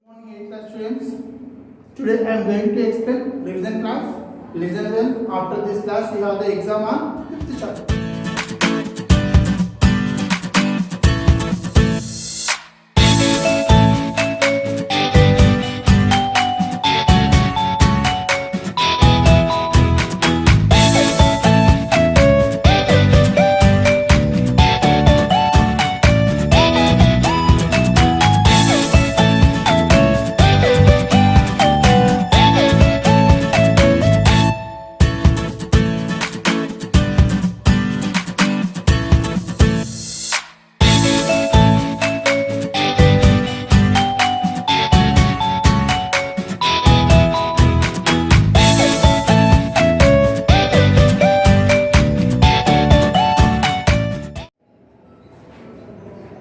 Morning 8th class students. Today I am going to explain revision class. Listen well. After this class we have the exam on 5th chapter.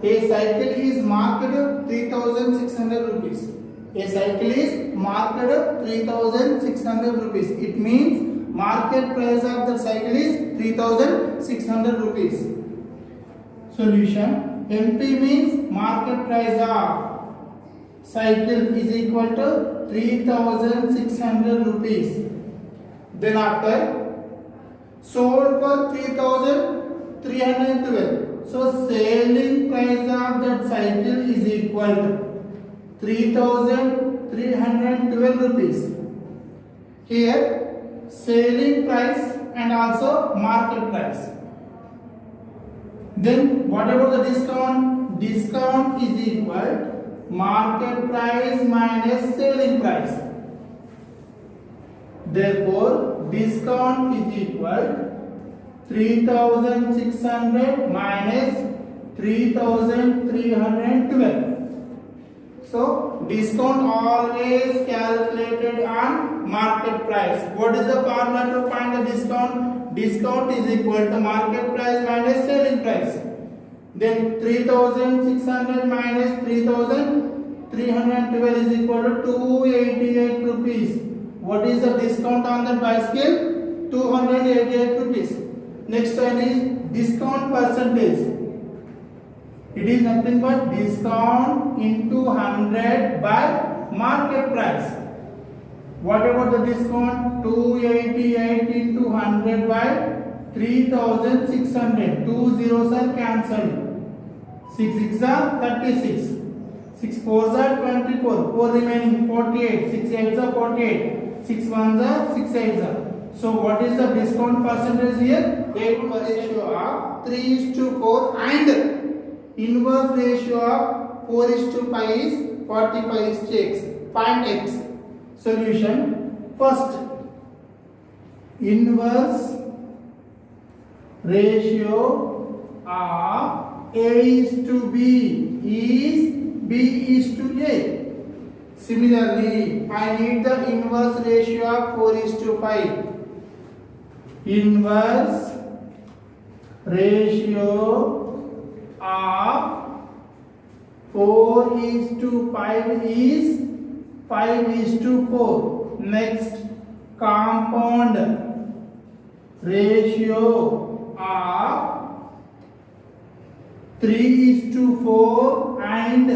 A cycle is marked 3,600 rupees. A cycle is marked 3,600 rupees. It means market price of the cycle is 3,600 rupees. Solution: MP means market price of cycle is equal to 3,600 rupees. Then after sold for 3,312. So selling price of that cycle is equal to 3,312 rupees. Here selling price and also market price. Then what about the discount? Discount is equal market price minus selling price. Therefore discount is equal 3,600 minus 3,312. So discount always calculated on market price. What is the formula to find the discount? Discount is equal to market price minus selling price. Then 3,600 minus 3,312 is equal to 288 rupees. What is the discount on the bicycle? 288 rupees. Next one is discount percentage. It is nothing but discount into 100 by market price. What about the discount? 288 into 100 by 3,600. 2 zeros are cancelled. 6 6 are 36. 6 4s are 24. 4 remaining 48. 6 8s are 48. 6 1s are 6 8s are. So what is the discount percentage here? 8 ratio of 3:4 and inverse ratio of 4:5 is 45:x. Find x. Solution: first, inverse ratio of A:B is B:A. Similarly, I need the inverse ratio of 4:5. Inverse ratio of 4:5 is 5:4. Next, compound ratio of 3:4 and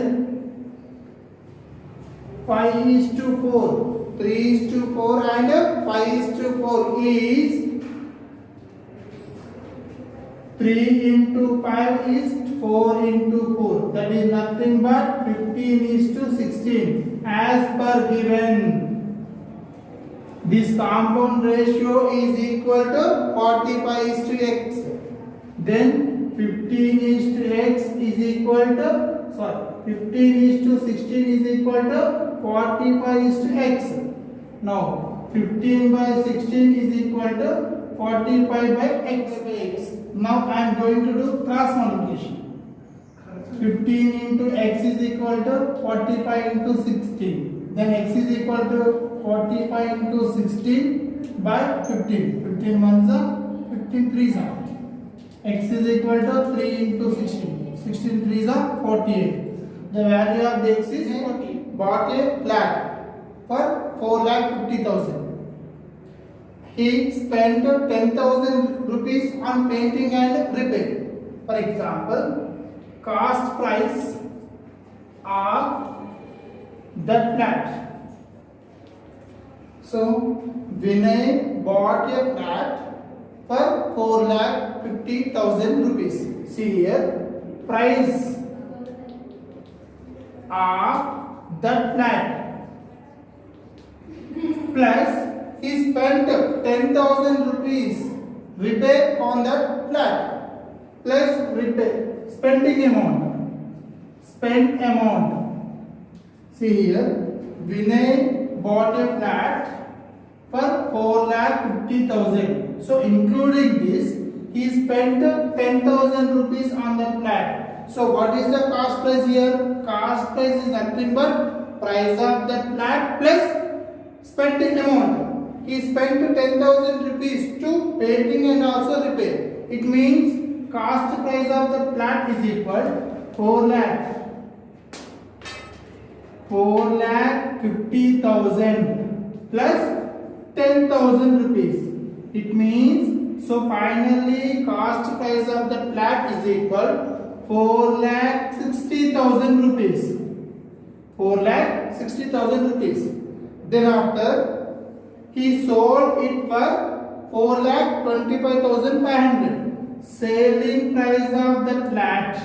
5:4. 3:4 and 5:4 is 3 into 5 is 4 into 4. That is nothing but 15:16 as per given. This compound ratio is equal to 45:x. Then 15:x is equal to 15:16 is equal to 45:x. Now 15/16 is equal to 45/x. Now I am going to do cross multiplication. 15 into x is equal to 45 into 16. Then x is equal to 45 into 16 by 15. 15 ones are 15 threes are. X is equal to 3 into 16. 16 threes are 48. The value of the x is 40. Bought a flat for 4,50,000. He spent 10,000 rupees on painting and repair. For example, cost price of that flat. So Vinay bought a flat for 4,50,000 rupees. See here, price of that flat plus he spent 10,000 rupees repair on that flat plus repair spending amount. Spent amount. See here, Vinay bought a flat for 4,50,000. So including this, he spent 10,000 rupees on the flat. So what is the cost price here? Cost price is nothing but price of that flat plus spending amount. He spent 10,000 rupees to painting and also repair. It means cost price of the flat is equal 4,50,000 plus 10,000 rupees. It means, so finally cost price of the flat is equal 4,60,000 rupees. 4,60,000 rupees. Then after he sold it for 4,25,500. Selling price of the flat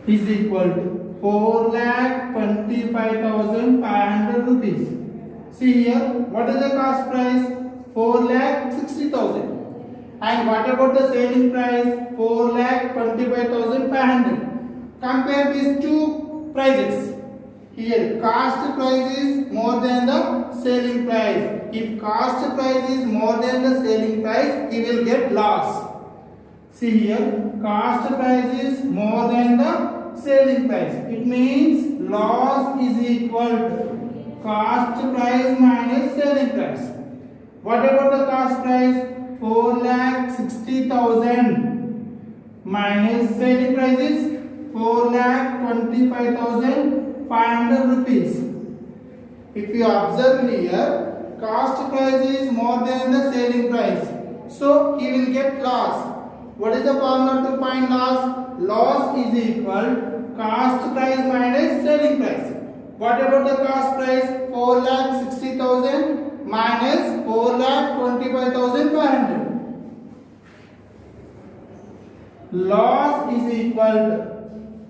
is equal to 4,25,500 rupees. See here, what is the cost price? 4,60,000. And what about the selling price? 4,25,500. Compare these two prices. Here, cost price is more than the selling price. If cost price is more than the selling price, he will get loss. See here, cost price is more than the selling price. It means loss is equal to cost price minus selling price. What about the cost price? 4,60,000 minus selling price is 4,25,500 rupees. If you observe here, cost price is more than the selling price. So he will get loss. What is the formula to find loss? Loss is equal cost price minus selling price. What about the cost price? 4,60,000 minus 4,25,500. Loss is equal to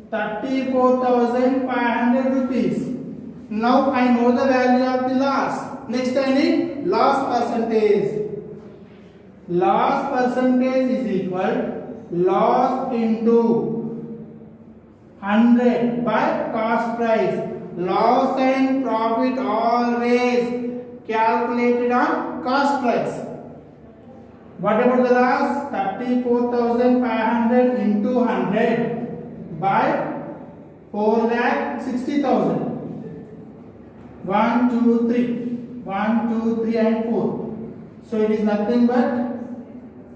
34,500 rupees. Now I know the value of the loss. Next I need loss percentage. Loss percentage is equal loss into 100 by cost price. Loss and profit always calculated on cost price. What about the loss? 34,500 into 100 by 4,60,000. 1, 2, 3. 1, 2, 3 and 4. So it is nothing but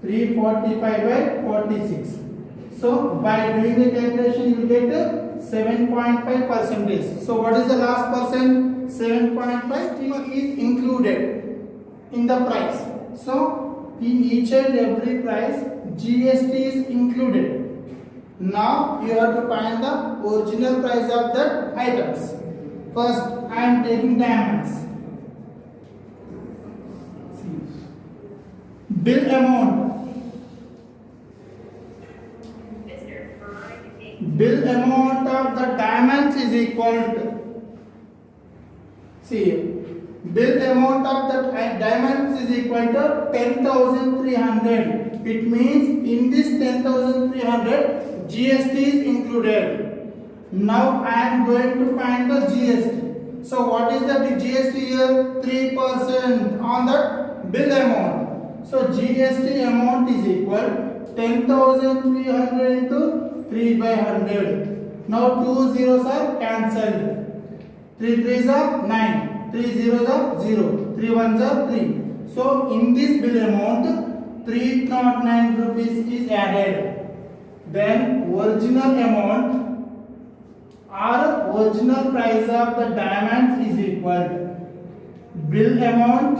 345 by 46. So by doing the calculation you will get 7.5 percentage. So what is the last percent? 7.5 is included in the price. So in each and every price GST is included. Now you have to find the original price of the items. First I am taking diamonds. Bill amount. Bill amount of the diamonds is equal to, see, bill amount of the diamonds is equal to 10,300. It means in this 10,300 GST is included. Now I am going to find the GST. So what is the GST here? 3% on the bill amount. So GST amount is equal 10,300 into 3 by 100. Now 2 zeros are cancelled. 3 3s are 9. 3 zeros are 0. 3 1s are 3. So in this bill amount 309 rupees is added. Then original amount or original price of the diamonds is equal to bill amount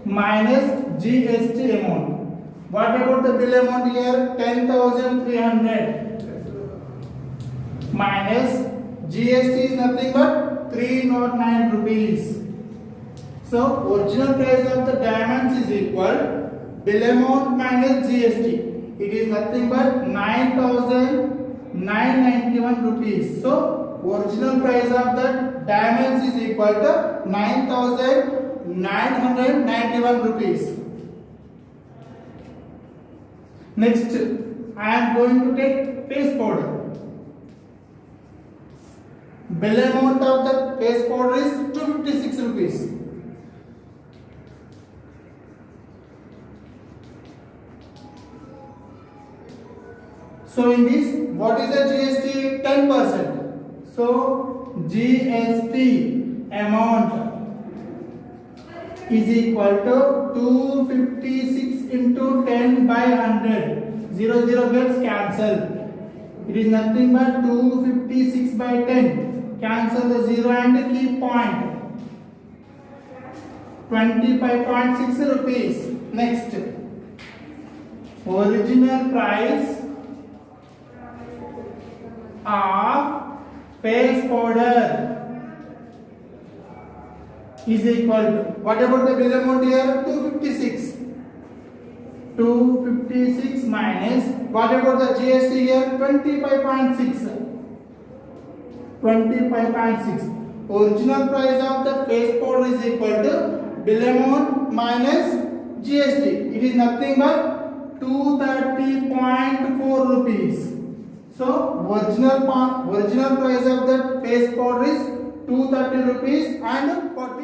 minus GST amount. What about the bill amount here? 10,300. minus GST is nothing but 309 rupees. So original price of the diamonds is equal bill amount minus GST. It is nothing but 9,991 rupees. So original price of the diamonds is equal to 9,991 rupees. Next, I am going to take paste powder. Bill amount of the paste powder is 256 rupees. So in this, what is the GST? 10%. So GST amount is equal to 256 into 10 by 100. 0 gets cancelled. It is nothing but 256 by 10. Cancel the 0 and keep point. 25.6 rupees. Next, original price of paste powder is equal to, what about the bill amount here? 256. 256 minus, what about the GST here? 25.6. 25.6. Original price of the paste powder is equal to bill amount minus GST. It is nothing but 230.4 rupees. So original price of the paste powder is 230 rupees and 40